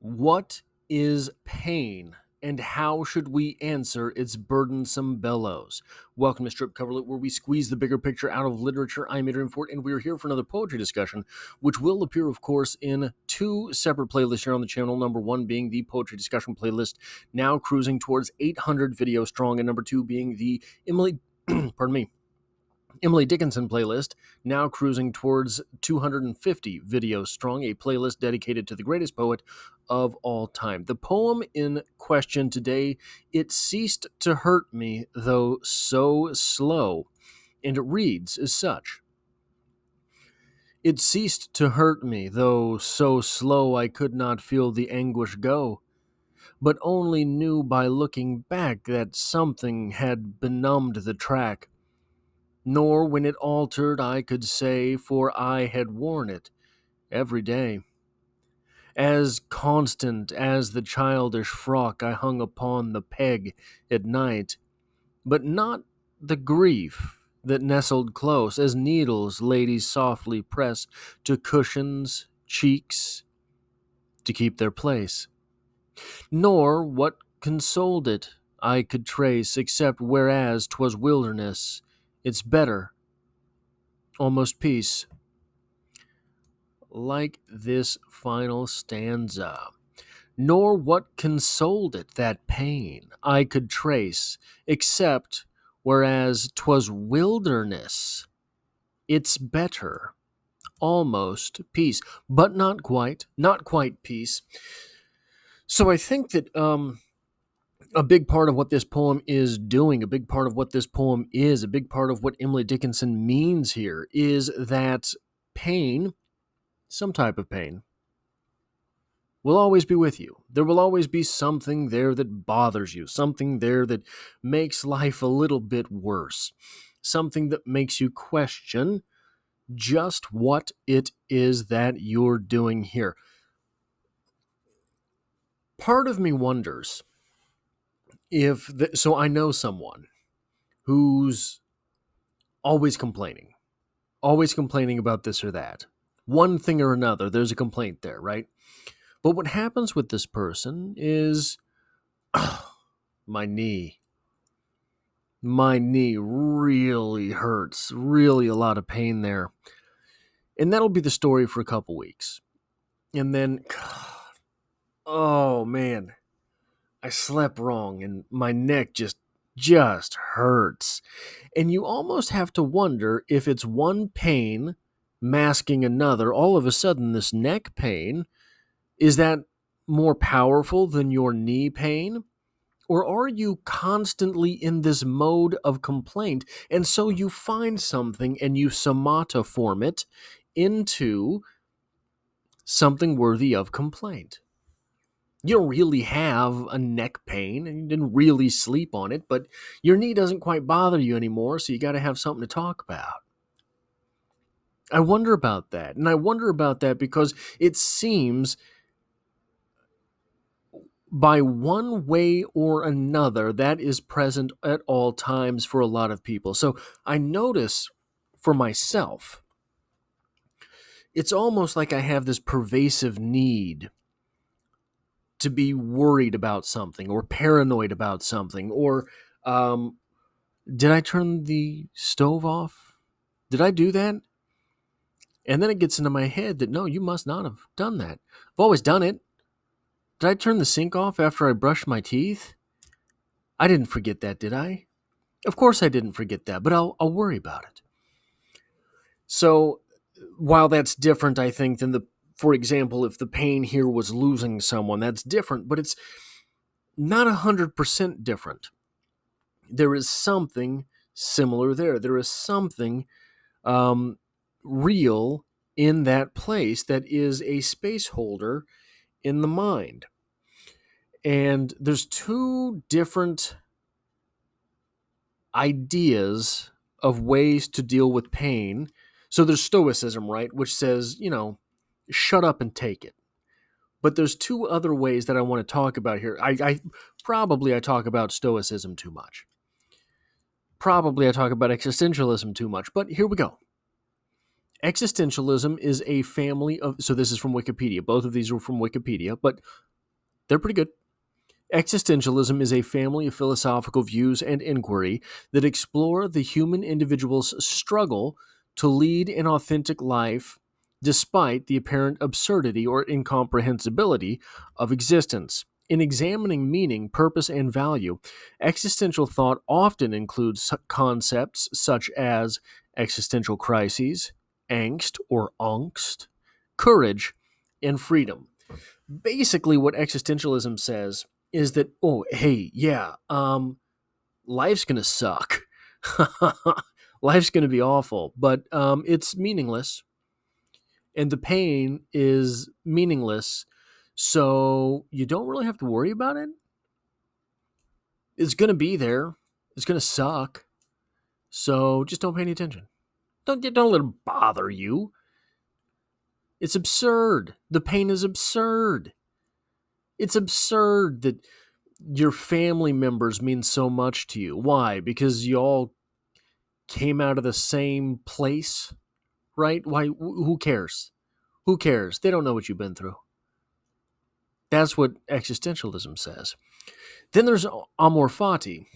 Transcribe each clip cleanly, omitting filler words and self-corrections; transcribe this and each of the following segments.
What is pain, and how should we answer its burdensome bellows? Welcome to Strip Coverlet, where we squeeze the bigger picture out of literature. I'm Adrian Fort, and we are here for another poetry discussion, which will appear, of course, in two separate playlists here on the channel. Number one being the poetry discussion playlist, now cruising towards 800 videos strong, and number two being the Emily Dickinson playlist, now cruising towards 250 videos strong, a playlist dedicated to the greatest poet of all time. The poem in question today, It Ceased to Hurt Me, Though So Slow, and it reads as such. It ceased to hurt me, though so slow I could not feel the anguish go, but only knew by looking back that something had benumbed the track. Nor when it altered I could say, for I had worn it every day. As constant as the childish frock I hung upon the peg at night, but not the grief that nestled close as needles ladies softly press to cushions, cheeks, to keep their place. Nor what consoled it I could trace, except whereas 'twas wilderness, it's better, almost peace. Like this final stanza. Nor what consoled it, that pain I could trace, except whereas 'twas wilderness, it's better, almost peace, but not quite peace. So I think that a big part of what this poem is doing, a big part of what this poem is, a big part of what Emily Dickinson means here is that pain, some type of pain, will always be with you. There will always be something there that bothers you, something there that makes life a little bit worse, something that makes you question just what it is that you're doing here. Part of me wonders if, so I know someone who's always complaining about this or that. One thing or another, there's a complaint there, right? But what happens with this person is, my knee really hurts, really a lot of pain there. And that'll be the story for a couple weeks. And then, God, oh man, I slept wrong and my neck just hurts. And you almost have to wonder if it's one pain masking another. All of a sudden, this neck pain, is that more powerful than your knee pain? Or are you constantly in this mode of complaint, and so you find something and you somatoform it into something worthy of complaint? You don't really have a neck pain, and you didn't really sleep on it, but your knee doesn't quite bother you anymore, so you got to have something to talk about. I wonder about that, and I wonder about that because it seems by one way or another, that is present at all times for a lot of people. So I notice for myself, it's almost like I have this pervasive need to be worried about something or paranoid about something. Or did I turn the stove off? Did I do that? And then it gets into my head that, no, you must not have done that. I've always done it. Did I turn the sink off after I brushed my teeth? I didn't forget that, did I? Of course I didn't forget that, but I'll worry about it. So while that's different, I think, than for example, if the pain here was losing someone, that's different, but it's not 100% different. There is something similar there. There is something real in that place that is a space holder in the mind. And there's two different ideas of ways to deal with pain. So there's stoicism, right, which says, shut up and take it. But there's two other ways that I want to talk about here. I talk about stoicism too much. Probably I talk about existentialism too much, but here we go. Existentialism is a family of, so this is from Wikipedia. Both of these are from Wikipedia, but They're pretty good. Existentialism is a family of philosophical views and inquiry that explore the human individual's struggle to lead an authentic life despite the apparent absurdity or incomprehensibility of existence. In examining meaning, purpose, and value, existential thought often includes concepts such as existential crises, angst or angst, courage, and freedom. Basically, what existentialism says is that, oh, hey, yeah, life's gonna suck. Life's gonna be awful, but it's meaningless, and the pain is meaningless, so you don't really have to worry about it. It's gonna be there. It's gonna suck. So just don't pay any attention. Don't let it bother you. It's absurd. The pain is absurd. It's absurd that your family members mean so much to you. Why? Because you all came out of the same place, right? Why? Who cares? Who cares? They don't know what you've been through. That's what existentialism says. Then there's amor fati,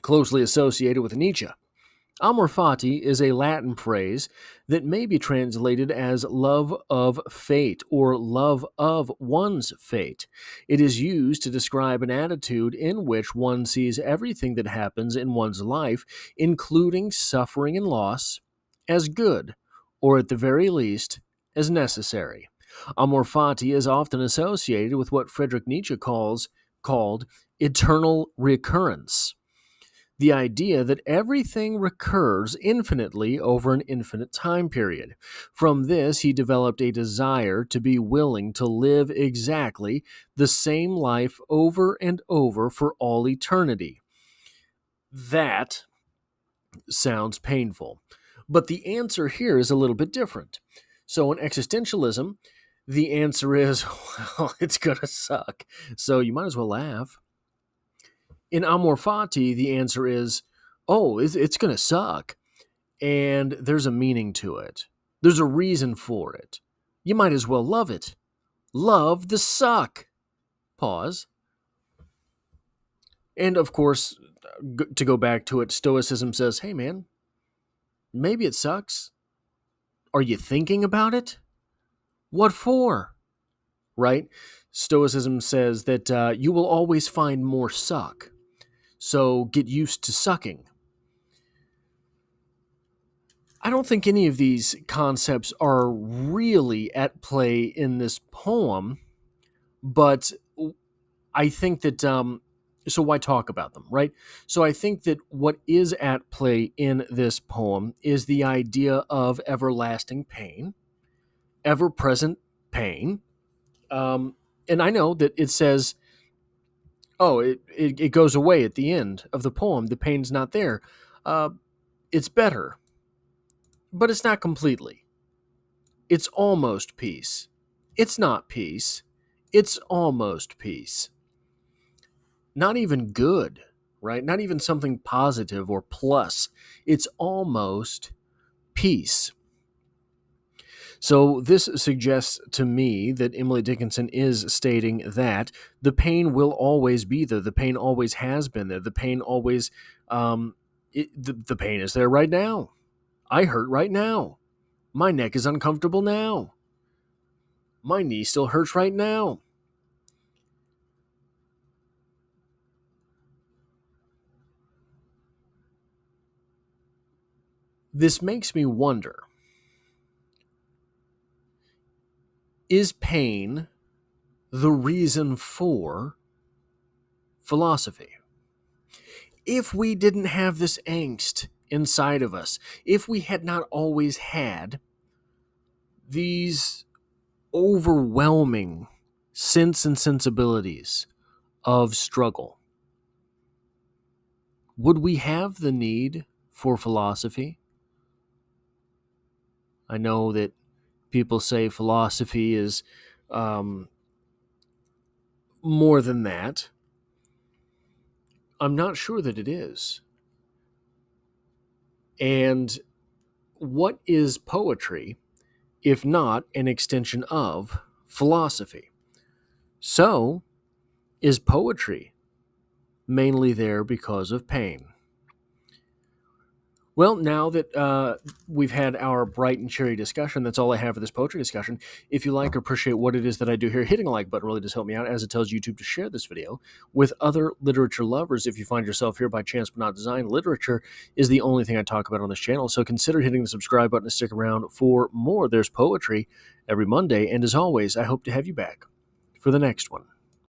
closely associated with Nietzsche. Amor fati is a Latin phrase that may be translated as love of fate or love of one's fate. It is used to describe an attitude in which one sees everything that happens in one's life, including suffering and loss, as good, or at the very least, as necessary. Amor fati is often associated with what Friedrich Nietzsche called eternal recurrence, the idea that everything recurs infinitely over an infinite time period. From this, he developed a desire to be willing to live exactly the same life over and over for all eternity. That sounds painful. But the answer here is a little bit different. So in existentialism, the answer is, well, it's going to suck. So you might as well laugh. In amor fati, the answer is, oh, it's going to suck. And there's a meaning to it. There's a reason for it. You might as well love it. Love the suck. Pause. And of course, to go back to it, Stoicism says, hey man, maybe it sucks. Are you thinking about it? What for? Right? Stoicism says that you will always find more suck. So get used to sucking. I don't think any of these concepts are really at play in this poem, but I think that, so why talk about them, right? So I think that what is at play in this poem is the idea of everlasting pain, ever present pain. And I know that it says, oh, it goes away at the end of the poem. The pain's not there. Uh, it's better, but it's not completely. It's almost peace. It's not peace. It's almost peace. Not even good, right? Not even something positive or plus. It's almost peace. So this suggests to me that Emily Dickinson is stating that the pain will always be there. The pain always has been there. The pain always, the pain is there right now. I hurt right now. My neck is uncomfortable now. My knee still hurts right now. This makes me wonder, is pain the reason for philosophy? If we didn't have this angst inside of us, if we had not always had these overwhelming sense and sensibilities of struggle, would we have the need for philosophy? I know that people say philosophy is more than that. I'm not sure that it is. And what is poetry if not an extension of philosophy? So, Is poetry mainly there because of pain? Well, now that we've had our bright and cheery discussion, that's all I have for this poetry discussion. If you like or appreciate what it is that I do here, hitting a like button really does help me out, as it tells YouTube to share this video with other literature lovers. If you find yourself here by chance but not design, literature is the only thing I talk about on this channel, so consider hitting the subscribe button to stick around for more. There's poetry every Monday, and as always, I hope to have you back for the next one.